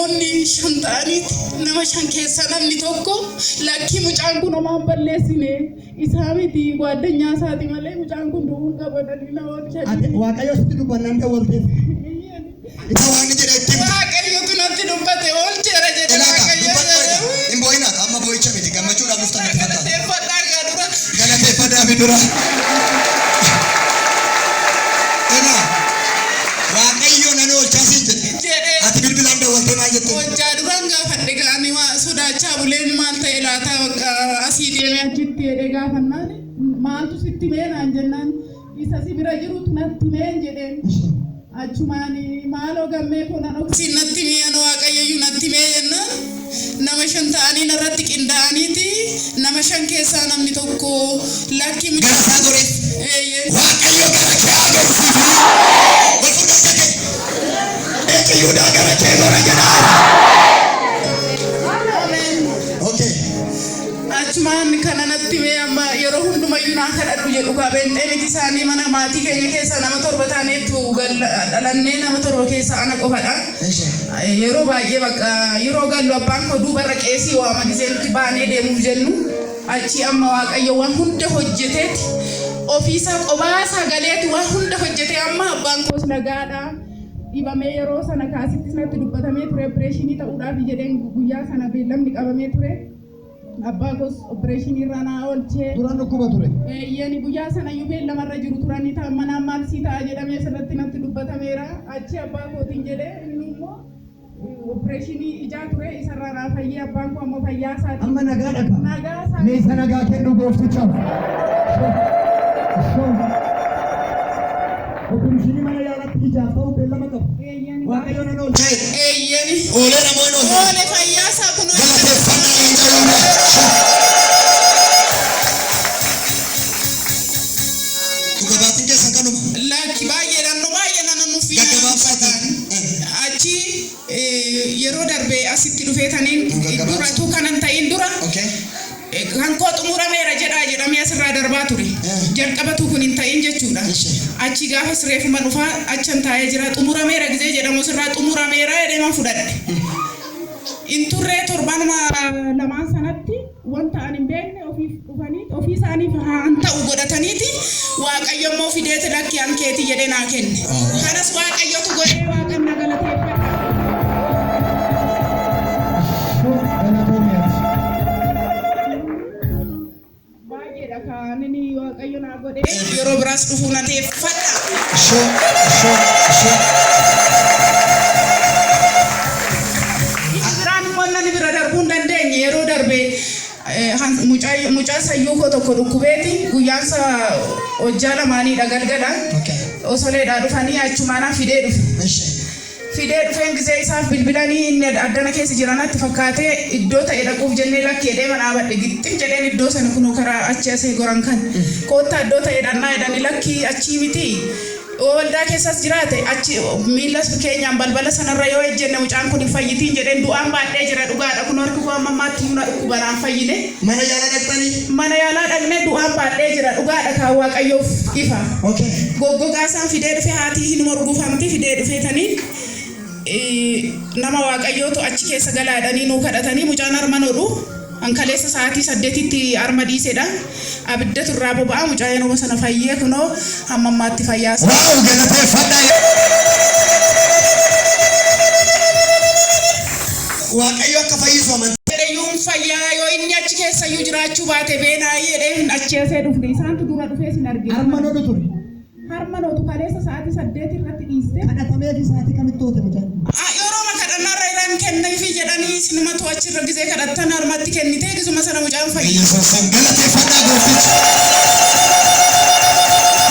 namoonni shantaanii nama shan keessa namni tokko lakki mucaan kun homaan balleessine isaa miti gwaaddanyaa isaati malee mucaan kun du'uun qabatanii namoonni shanii. Waaqayyo sitti dubbannaan daawwalteef. Isa waan jedhe itti. Waaqayyotu natti dubbate oolcheera jedhe Waaqayyo. Hin boo'inaa amma boo'icha miti gammachuudhaan dhuftan natti fakkaata. Galateeffadhaa dura. Galateeffadhaa dura. Waaqayyo nan oolchaasin jedhe. Ati bilbilaan daawwaltee maal jette? Hojjaa duraan gaafadhe gaanii sodaachaa buleen maal ta'e laata asii deemee achitti jedhee gaafannaan maaltu sitti meenaan jennaan isa si bira jirutu natti meen jedheen. Achumaan maaloo gammee kuna dhoksiin natti mi'an Waaqayyoyyuu natti mee jennaan nama shan ta'anii narratti qindaa'aniiti nama shan keessaa namni tokko lakki gara isaa gore Waaqayyo gara kee agarsiisu Waaqayyoodhaa gara kee bara jedhaa. Achumaan kana natti mee amma yeroo hundumayyuu naa kadhadhu jedhu qabeenxee miti isaanii mana maatii keenya keessa nama torba taaneetu dhalannee nama torba keessa ana qofadha. Yeroo baay'ee bakka yeroo gallu abbaan koo duubarra qeesii waama gisee nuti baanee deemuuf jennu achi amma Waaqayyo waan hunda hojjeteeti ofiisaa qobaasaa galeeti waan hunda hojjetee amma abbaan koos nagaadha. Dhibamee yeroo sana kaasittis natti dubbatamee ture opereeshinii ta'uudhaaf jedheen guyyaa sana beellamni qabamee ture. Abbaa kos opereeshinii irra naa oolchee duraan dhukkuba ture. Yeeni guyyaa sana iyyuu beellamarra jiru turanii ta'a manaan maal sii ta'a jedhamee sirratti natti dubbatameera. Achi abbaa kootiin jedhee inni immoo opereeshinii ijaa ture isarraa naa fayyee abbaan koo ammoo fayyaa isaati. Amma nagaadha ka. Nagaa isaati. Mee isa nagaa kennu gooftichaaf. Opereeshinii mana yaalaatti ijaaf ta'u beellama qabu. Waaqayyo nan oolchee. Yeeni. Oolee namoonni oolchee. Oolee fayyaa isaa kun galateeffannaa hin jedhamne. Dhugabaatiin keessan kanuma. Lakki baay'eedhaan nu fi achi yeroo darbee asitti dhufeetaniin duratu kanan ta'in dura kan koo xumurameera jedhamee asirraa darbaa ture. Jalqabatu kun hin ta'in jechuudha. Achi gaafas reefuma dhufaa achan taa'ee jira xumurameera gisee jedhamu asirraa xumurameera jedhee fudhadhe. Inturree torbanuma lamaan sanatti wanta ani hin beekne ofiif dhufanii ofii isaaniif haan ta'u godhataniiti Waaqayyo immoo fideeti lakki hankeeti jedhee naa kenne. Kanas Waaqayyotu godhee Waaqan na galateeffadha. Baay'eedha kan inni Waaqayyo naa godhee yeroo biraas dhufuu na teeffadha. Yeroo darbee mucaa sayyuu koo tokko dhukkubeeti guyyaansa hojjaa lamaaniidha galgala osoleedhaa dhufanii achumaanaa fidee dhufe. Fidee dhufeen gisee isaaf bilbilanii inni addana keessa jiranatti fakkaatee iddoo ta'e dhaquuf jennee lakkee deema dhaabadhe gixxin jedheen iddoo sana kunuu karaa achi asee goran kan koottaa iddoo ta'e dhannaa jedhanii lakkii achii miti. Waldaa keessas jiraate achi miila keenyaan balbala sanarra yoo ejjenne mucaan kun hin fayyitiin jedheen du'aan baadhee jira dhugaadha kun harki koo amma ammaatti huna dhukkubanaan fayyine. Mana yaalaa dhaqxanii? Mana yaalaa dhaqnee du'aan baadhee jira dhugaadha kan Waaqayyoof ifa. Goggogaasaan fidee dhufe haatii hin morgufamti fidee dhufeetanii nama Waaqayyootu achi keessa galaadhanii nuu kadhatanii mucaan harma nodhu. Ankaleessa sa'aatii 8tti arma dhiisedha. Abidda turraa boba'aa mucaa yeroo sana fayyee kunoo hamma ammaatti fayyaasa. Waaw galateeffadhaa. Waaqayyo akka fayyisu amantii. Jedheyyuun fayyaa yoo inni achi keessayyuu jiraachuu baate beenaayii jedhee achi asee dhufne isaantu dura dhufee sin argina. Harma nodhu ture. Harma nodhu kaleessa sa'aatii 8 irratti dhiiste. Kadhatameefi sa'aatii kamitti oote mucaan? Yeroo kadhannarra irraan kenneefi jedhanii sinumatu achirra gisee kadhattan harmatti kennitee gisuma sana mucaan fayyee. Yesuusin galateeffadhaa goofticha.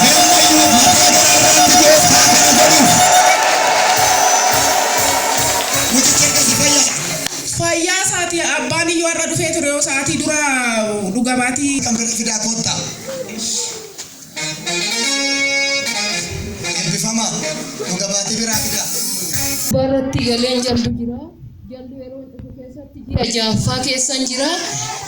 Nammayyuu mataa garaarraatti gooftaa kana godhuuf. Mucicha akkasi fayyaa. Fayyaa isaatii abbaan iyyuu har'a dhufee ture yoo sa'aatii dura dhugabaatii. Kan bira fidaa koottaa. Eebbifamaa dhugabaatii biraa fidaa. Baratti galeen jaldu jira. Jaldu yeroo dhufu keessatti ji'a jaaffaa keessan jira.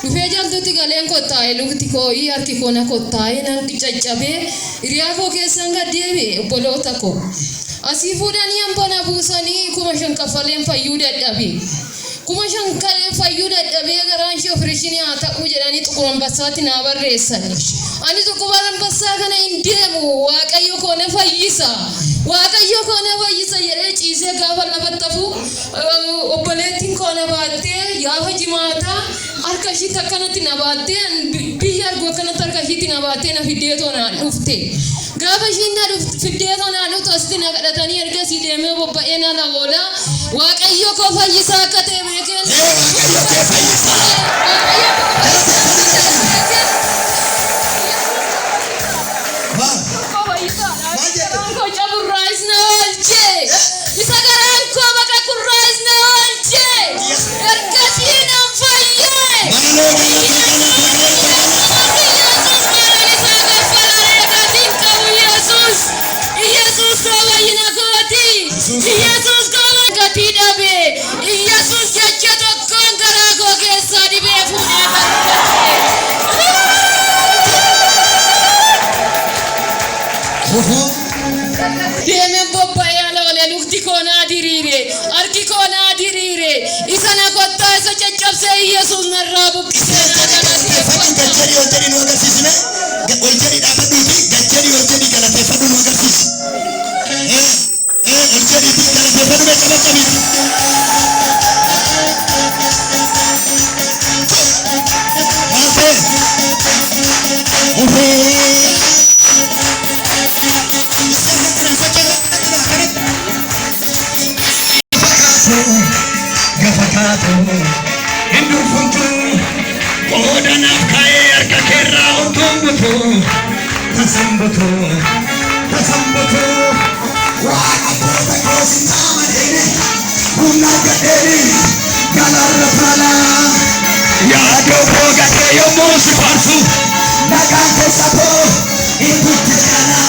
Dhufee jaldutti galeen kottaa'e lukti koo'ii harki koona kottaa'e nan caccabee hiriyaa koo keessan gad deebi'e obboloota koo. Asii fuudhanii hambana buusanii kuma shan kaffaleen fayyuu dadhabe. Kuma shan fayyuu dadhabee garaan ishee opereeshinii haa ta'uu jedhanii Xuqur Ambassaatti naa barreessani. Ani Xuqur Ambassaa kana hin deemu Waaqayyo koo na fayyisa. Waaqayyo koo na fayyisa jedhee ciisee gaafa lafatti hafu obboleettiin koo na baattee gaafa jimaataa harka ishiitti akkanatti na baattee biyya arguu akkanatti harka ishiitti na baattee na fiddee toonaan dhufte. Gaafa ishiin na fiddee toonaan dhuftu asitti na kadhatanii ergasii deemee bobba'ee na oola. Waaqayyo koo fayyisaa akka ta'e beekeen. Waaqayyo koo fayyisaa. Deemen bobba'ee ala olee lukti koonaa diriire harki koonaa diriire isa na kottaa isa caccabsee Yesuus narraa buqqisee na galateeffadhu gajjari ol jedhi nu agarsiisne ol jedhi dhaabadhuuti gajjari ol jedhi galateeffadhu nu agarsiisi ol jedhiiti galateeffadhu mee qabattamiiti gafakaatu hindu funtu oodanaaf kaa'ee harka keerraa otombutu tasambutu waaqa boota koosinaa madeene humna gadheeni galarra faalaa yaadoo boogatee yommuu si faarsu nagaan keessa koo itutti jaala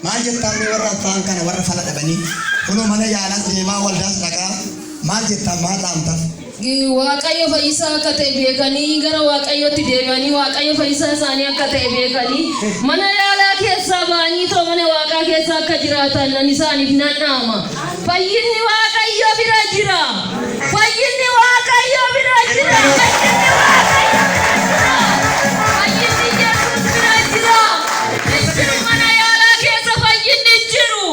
maal jettaan warra afaan kana warra fala dhabanii kunoo mana yaalaan deemaa waldaas dhaqaa maal jettaan maal dhaamtan Waaqayyo fayyisaa akka ta'e beekanii gara Waaqayyootti deebi'anii Waaqayyo fayyisaa isaanii akka ta'e beekanii mana yaalaa keessaa ba'anii too mana Waaqaa keessa akka jiraatan nan isaaniif nan dhaama. Fayyinni Waaqayyo bira jira. Fayyinni Waaqayyo bira jira. Fayyinni Waaqayyo bira jira. Fayyinni Yesuus bira jira. Jiru mana yaalaa keessa fayyinni jiru.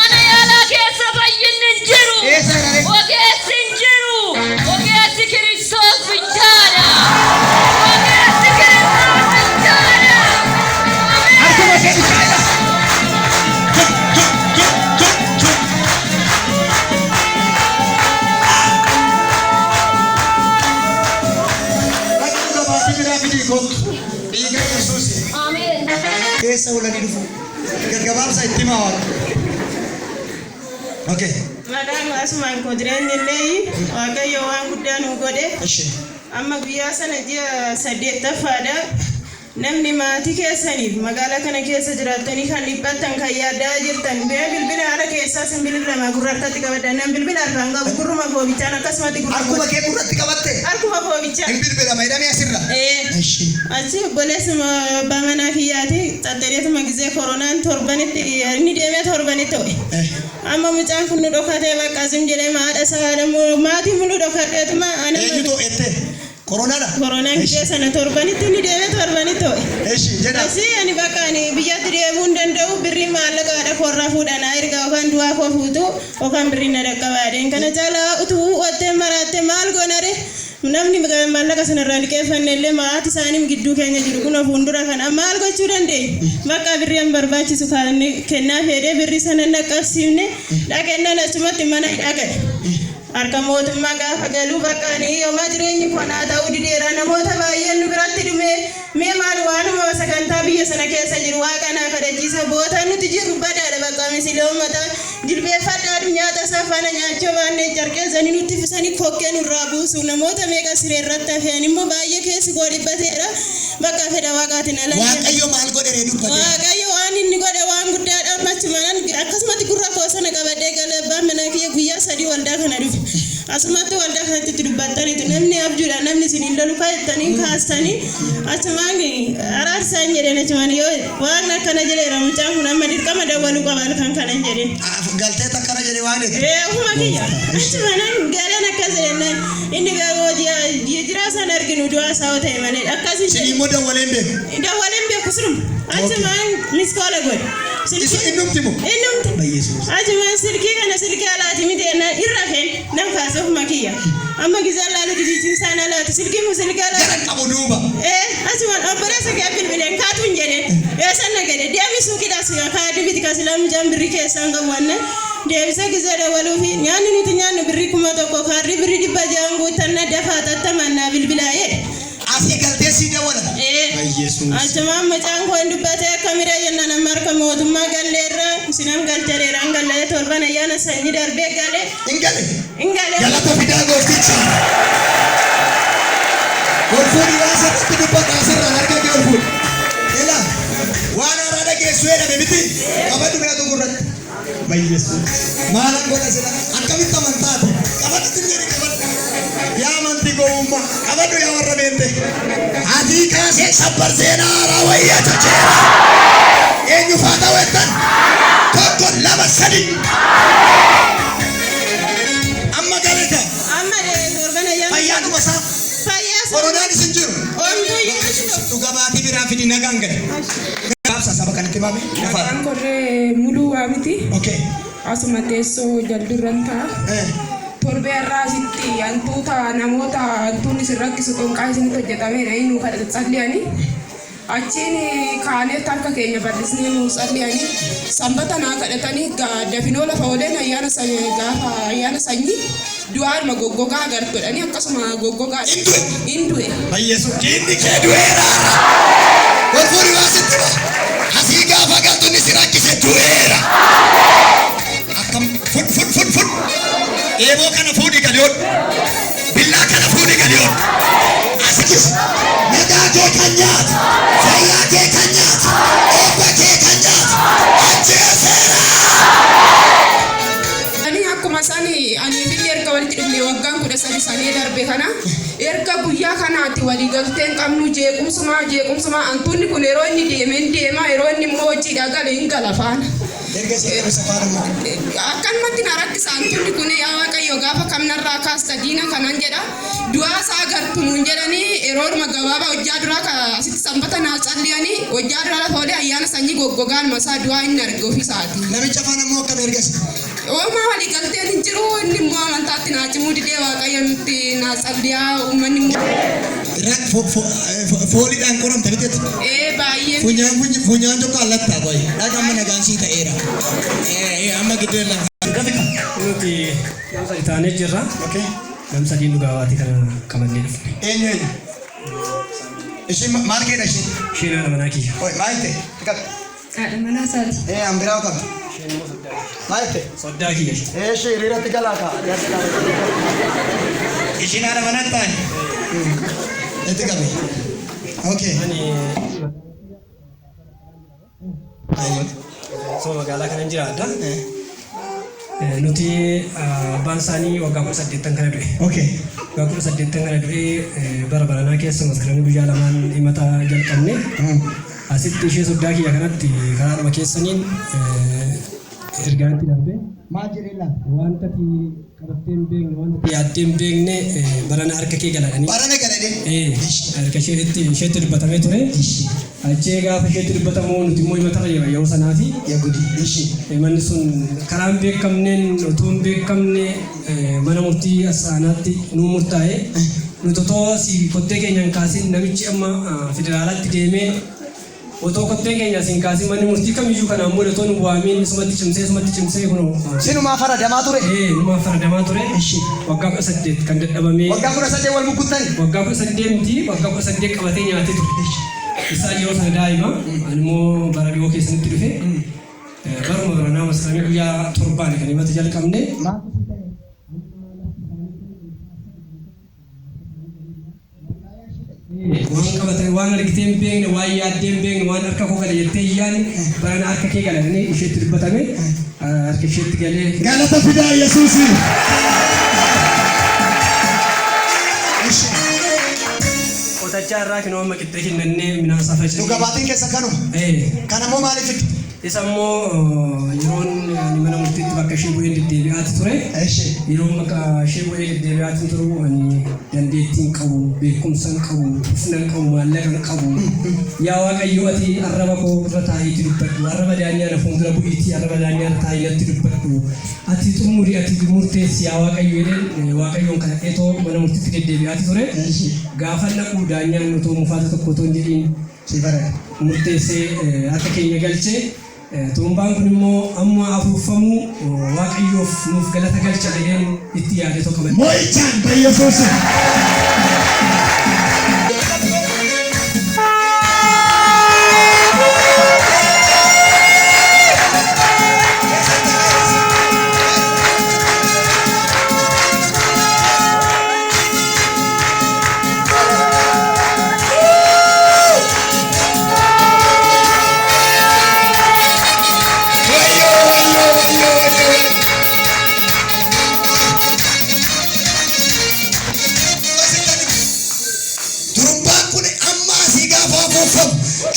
Mana yaalaa keessa fayyinni jiru. Ogeessi hin jiru. Ogeessi Kiristoos bichaadha. Ogeessi Kiristoos bichaadha. Akkuma kee bichaadha. Dhiiga Yesuus. Ameen. Keessa ulanii dhufu. Gaggabaabsa itti himaa waaqa. Okay. Madaan asumaan kodreen illee Waaqayyo waan guddaa nu godhe. Amma guyyaa sana ji'a 8ffaadha. namni maatii keessaniif magaalaa kana keessa jiraatanii kan dhiphattan kan yaaddaa jirtan bilbila haala keessaa sin bilbilama gurra harkatti qabadda nam bilbila harkaan qabu gurruma foobichaan akkasumatti Harkuma kee gurratti qabatte. harkuma foobichaan Hin bilbilama hidhamee asirra. Eshi. achi obboleessuma abbaa manaa kiyyaati xaxxareetuma gizee koronaan torbanitti inni deemee torbanitti ta'e amma mucaan kun nu dhokatee bakka asim jedhee maadha isaa maatii nu dhokadheetuma Eenyutu ette? Koronaadha. koronaan gizee sana torbanitti inni deemee torbanitti ta'e. Eshi jedha. Asi ani bakka ani biyyatti deemuu hin danda'u birrii maallaqaadha korraa fuudhanaa erga yookaan du'aa koo fuutu yookaan birrii na dhaqqabaadheen kana caalaa utuu wattee maraattee maal goonare namni maallaqa sanarraa liqeeffanne illee maatii isaanii gidduu keenya jiru kun fuuldura kana maal gochuu dandeenya bakka birrii an barbaachisu kan kennaa fedhee birrii sana naqqabsiifne dhaqennaan achumatti mana dhaqe. Harka mootummaa gaafa galuu bakka ani yooma jireenyi konaa ta'uu dideera namoota baay'een nu biratti dhume mee maal waanuma sagantaa biyya sana keessa jiru waaqanaa kadhachiisa boota nuti jiru badaadha bakka misilee uummata jilbeeffadhaa nyaata saafana nyaachoo baannee carqeessanii nutti fisanii kokkee nurraa buusu namoota meeqa siree irratti hafeen immoo baay'ee keessi koo dhibbateera bakka fedha waaqaatiin ala. Waaqayyo maal godhe dubbate? Waaqayyo waan inni godhe waan guddaadha machumaan akkasumatti gurra koo sana qabadhee galee abbaan manaa kiyya guyyaa 3 waldaa kana dhufe. Asumatti waldaa kanatti dubbattaniitu namni abjuudha namni isiniin lolu kaayattanii kaastanii achumaan araarsaan jedheen achumaan yoo waan akkana jedheera mucaan kun amma dirqama dawwaluu qaba halkan kanan jedheen. Galtee takkana jedhe waan jedhe. Huma kiyya achumaan galaan akkas jedhennaan inni garuu jiraa san arginu du'aa isaa ta'e malee akkasii jedhe. Immoo dawwaleen beeku. Dawwaleen beeku sirum achumaan miskoola godhe. Isu innumti moo? Innumti. Bayyesuus. Achumaan silkii kana silkii alaati miti ennaan irra feen nam kaasee huma kiyya. Amma gizaan laalu didiitiin isaan alaati silkii mu silkii alaati. Gara qabu duuba. Achumaan obboleessa kee bilbileen kaatuun jedheen eessan na gade deebisuu kidhaas kaa dibiti kasilaam jaan birrii keessaan qabanne deebisa gizee dawaluufi nyaanni nuti nyaannu birrii 1,000 kaarri birrii 600 guuttanna dafaa tattamannaa bilbilaa'ee. Asii galtee sii dawwala. Bayyesuus. Achumaan mucaan koon dubbatee akkamira jennaan amma harka mootummaa galleerra sinam galtereera an gallee torban ayyaana sanyii darbee galee. Ingale. Ingale. Galata fidaa goofticha. Golfuun waasa irratti dubbata asirraa harka kee olfuun. Ila waan haaraa dhageessu jedhame miti. Qabadhu mina tokkorratti. Bayyesuus. Maalan godha sila akkamitti amantaati. Qabadhu xinnee qabadhu. Yaa amantii gowwummaa qabadhu yaa warra beente. Hatii kaasee sabbar seenaa haaraa wayyaa tolcheera. Eenyu faa ta'uettan tokko lama sadi. Amma galata. Amma torban ayyaana. Fayyaa dhuma isaa. Fayyaa. Koronaan isin jiru. Oomishuu. Dhuga baatii biraa fidi nagaan gale. Gaafsa saba kanatti baame. Maqaan korree muluu waamiti. Okay. Asuma teessoo jalduran ta'a. Torbee irraa asitti hantuuta namoota hantuun isin rakkisu qonqaa isinitti hojjetamedha inni kadhata calli'anii. Achiin kaanee harka keenya bal'isnee nu calli'anii sanbata naa kadhatanii dafinoo lafa ooleen gaafa ayyaana sanyii du'aadhuma goggogaa agartuudhanii akkasuma goggogaa hindu'e. Bayyesuus diinni kee du'eera. Golfuun waasitti ba. Asii gaafa galtuun isin rakkise du'eera. Akkam fud. Eeboo kana fuudhi galiyoon. Billaa kana fuudhi galiyoon. Asikis nagaa kee kan nyaatu. Fayyaa kee kan nyaatu. Eebba kee kan nyaatu. Ajjeeseera. Ani akkuma sani ani billee erga walitti dhufne waggaan 13 sanii darbe kana erga guyyaa kanaatti walii galteen qabnu jeequmsumaa hantuunni kun yeroo inni deema yeroo inni immoo hojiidhaa gale hin gala faana. Akkanumatti na rakkisa hantuunni kun yaa Waaqayyo gaafa kamnarraa kaasta diina kanan jedha du'aa isaa agartu nuun jedhanii yeroodhuma gabaabaa hojjaa duraa asitti sanbata naa calli'anii hojjaa duraa lafa olee ayyaana sanyii goggogaan masaa du'aa inni arge ofiisaati. Namicha faana immoo akkam ergasi. Oomaa walii galteen hin jiru inni immoo amantaatti naa cimuu didee Waaqayyo nutti naa calli'aa uummanni immoo. Fooliidhaan qoramte biteetu. Baay'ee. Funyaan tokko allattaa boy. Dhagaan mana gaansii ta'eera. Amma gidduu Nuti gamsa itaanee jirra. Gamsa diin dhugaawaatii kana qabannee dhufne. eenyu? Isin maal keedha isin? Isheen haadha manaa kiyya. Maal ta'e? Haadha manaa isaati. An biraa qabda. Maal ta'e? Soddaa kiyya. Ishee hiriiratti galaa ka'a. Isin haadha manaa ta'e? Itti qabe. Okay. Ani So magaalaa kana jiraadha. Nuti abbaan isaanii waggaa 18 kana du'e. Okay. Waggaa 18 kana du'e bara baranaa keessa maskaranii guyyaa lamaan himata jalqabne. Asitti ishee soddaa kiyya kanatti karaadhuma keessaniin ergaatti darbe. Maal jedhee wanta qabattee hin beekne wanta yaaddee hin beekne barana harka kee galadhanii. Barana galadhee? Harka isheetti dubbatamee ture. Achee gaafa isheetti dubbatamu nuti immoo himata irra yeroo sanaafi. Manni sun karaa hin beekamneen utuu hin beekamne mana murtii asaanaatti nuu murtaa'e. Nuti otoo si kottee keenyaan kaasin namichi amma federaalaatti deemee otoo kottee keenya siin kaasin manni murtii kamiyyuu kanaan booda otoo nu waamiin sumatti cimsee kunoo. Sinumaa faradamaa ture? Numaa faradamaa ture. Waggaa 18 kan dadhabamee. Waggaa 18 wal mukkuttani? Waggaa 18 miti waggaa 18 qabatee nyaatee ture. Isaan yeroo sana daa'ima animmoo bara dhiyoo keessatti dhufe. Baruma baranaa masramee guyyaa 7 kan himata jalqabne. Waan qabatanii waan argitee hin beekne waan yaaddee hin beekne waan harka koo gala jettee iyyaani barana harka kee galadhanii isheetti dubbatame harka isheetti galee. Galata fidaa Yesuusi. Qotachaa irraa kinoo amma qixxee kennannee midhaan saafaa jiru. Dhugaatiin keessa kanuma? Kanammoo maaliif fiddu? Isa immoo yeroon ani mana murtiitti bakka ishee bu'ee deddeebi'aati ture. Yeroo bakka ishee bu'ee deddeebi'aati turu ani dandeettiin qabu, beekumsan qabu, ufnan qabu, maallaqan qabu. Yaa Waaqayyo ati arraba koo irra taa'iitti dubbadhu, arraba daanyaa na fuuldura bu'iitti arraba daanyaa irra taa'iitti dubbadhu. Ati xumurii ati murteessi yaa Waaqayyo jedheen Waaqayyoon kana dheetoo mana murtiitti deddeebi'aati ture. Gaafa naqu daanyaan otoo mufaata tokko otoo hin jedhiin murteessee harka keenya galchee. Turumbaan kun immoo amma afuufamu Waaqayyoof nuuf galata galcha jedheen itti yaade tokko malee. Moo'ichaan Yesuus.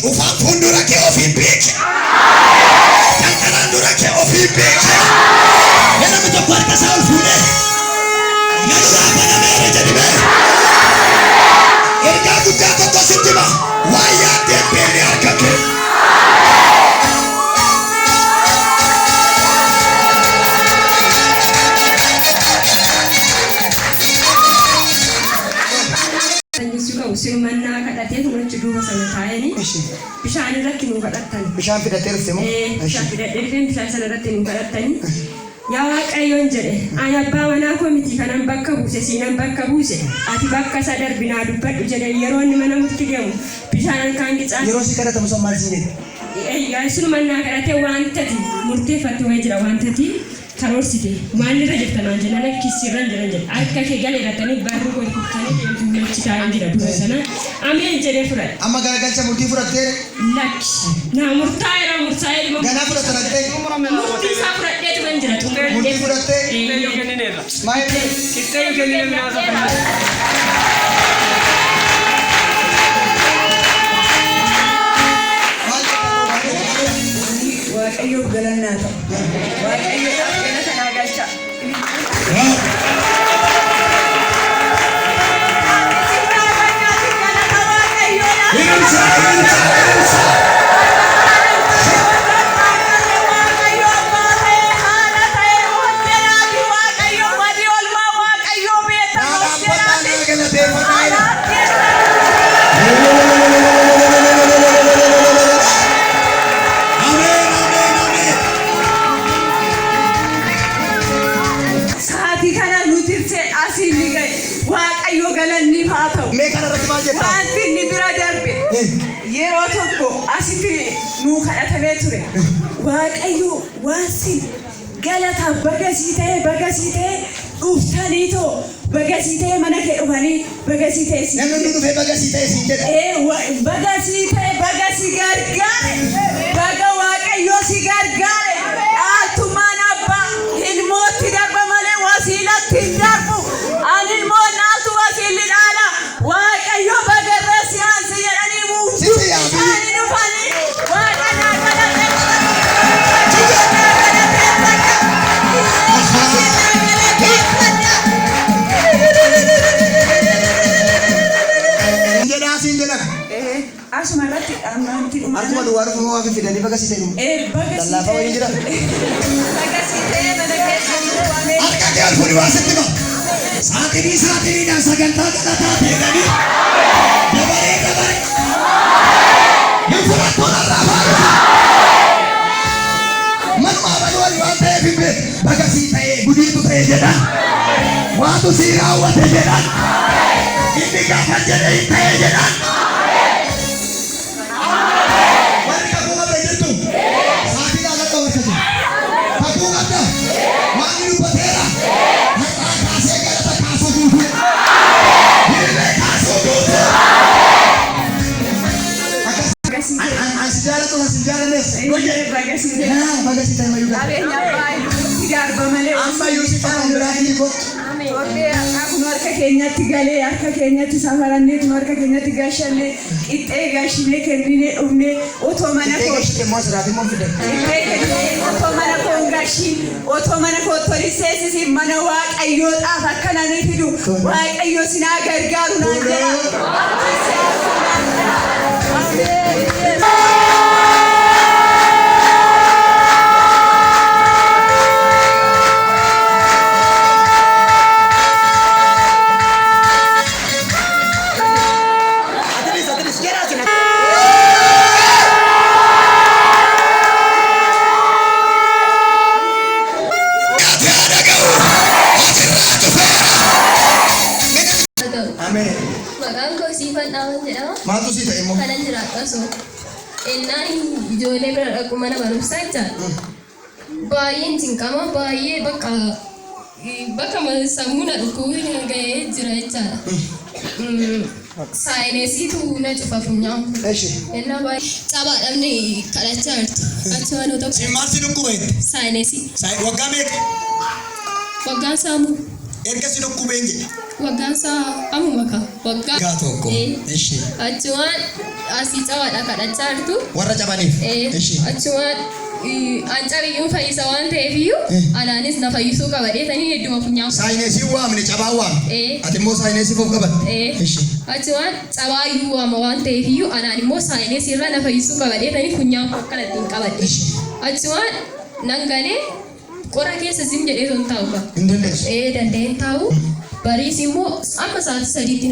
Ufaan fuuldura kee ofiin beeke. Dankaraan dura kee ofiin beeke. Namni tokko harka isaa ol fuudhee na duraa banameera jedhime. Ergaa guddaa tokko sitti hima. Waan yaaddee beekne harka kee. Usimanna kadhatee kunuunchi duuba sana taa'anii bishaan irratti nu kadhatan. Bishaan fidatee dhufte moo? Bishaan fidatee dhufte bishaan sana irratti nu kadhatanii. Yaa Waaqayyoon jedhe ani abbaa manaa koo miti kanan bakka buuse siinan bakka buuse ati bakka isa darbinaa dubbadhu jedhe yeroo inni mana murtii deemu bishaan halkaan qicaa. Yeroo si kadhatamu sun maal siin jedhe? Isinumannaa kadhatee wantati murteeffatti wayii jira wantati karoorsite maalirra jirtanaan jedhan akkisirran jiran jedha akka kee galee irratanii barruu koo kuttanii deemtu taa'an jira du'a sana ameen jedhee fudhate. Amma garagalcha murtii fudhattee? Lakki naa murtaa'eera murtaa'ee dhuma. Ganaa fudhattee? Murtii isaa fudhadhee turan jira. Murtii fudhattee? Maal? Qixxee kennine midhaan saafaa. Waaqayyo galannaa ta'u. Waaqayyo galata naa galcha. Wanti inni bira darbe yeroo tokko asitti nuu kadhatamee ture. Waaqayyo waansi galata bagasii ta'e dhuftaniitoo bagasii ta'e mana kee dhufanii bagasii ta'e si. Namni hundi dhufee bagasii ta'e si jedha. Bagasii ta'e bagasii gargaare baga Waaqayyo. jedhama. Asuma irratti amantii dhuma. Akkuma duwwaa dhufuma waa fidanii baga siitee dhumu. Lallaafa wayii jira. Baga siitee mana keessa jiru waamee. Harka kee ol fuudhi waa sitti ba. Saatiniidhaan sagantaa kadhataa ta'edhanii. Dabaree. Hin fudhattoon irraa faarudha. Manumaa banuwwan waan ta'eef hin beeku. Baga sii ta'ee gudiitu ta'e jedhan. Waatu sii raawwate jedhan. Inni gaafa jedhee hin ta'e jedhan. Warri kakuu qabda jirtu. Saatiidhaan akka warra jiru. Kakuu qabda. Waan inni dubbateera. Har'aa kaasee galata kaasuu guutuu. Hirree kaasuu guutuu. Asi jaalatu asi jaalanes. Baga siitee. Baga sii ta'e mayyuu gala. Qabeenya baay'ee darba malee. Amma Yuusuf kan biraanii kottu. Akkuma harka keenyatti galee harka keenyatti safarannee harka keenyatti gaashanne qixxee gaashinee kennine dhufne otoo mana koo Eegashiite moo siraatii moo fide? qixxee kennine otoo mana koo gaashin otoo mana koo toliseesisi mana waaqayyoodhaaf akkana ni fidu waaqayyo sinaa gargaaru naan jedha. Ameen. Maqaan koo Siifan Dhaaban jedhama. Maaltu sii ta'e moo? Kanan jiraadha osoo. Innaan ijoollee bira dhaqu mana barumsaa jechaadha. Baay'een cinqama baay'ee bakka sammuu na dhukkubuu ga'ee jira jechaadha. Saayinesiitu na cufa funyaan. Innaa baay'ee cabaadhamne kadhachaa jirtu. Achi waan ta'u. Maal si dhukkubee? Saayinesii. Waggaa meeqa? Waggaan saamuu. Erga si dhukkubeen jedhe. Waggaan saa amuma ka. Waggaa tokko. Achi waan asii cabaadha kadhachaa jirtu. Warra cabaniif. Achi waan ancabiyyuun fayyisa waan ta'eef iyyuu anaanis na fayyisuu qaba dheetanii hedduma funyaan. Saayinesii waamne cabaa waamne. Ati immoo saayinesii of qabatte. Achi waan cabaayyuu waama waan ta'eef iyyuu anaan immoo saayinesii irraa na fayyisuu qaba dheetanii funyaan akkana ittiin qabadhe. Achi waan nan galee qora keessa sim jedhee ton taa'u qaba. Hin dandeessu. Danda'een taa'u bariis immoo amma sa'aatii 3tti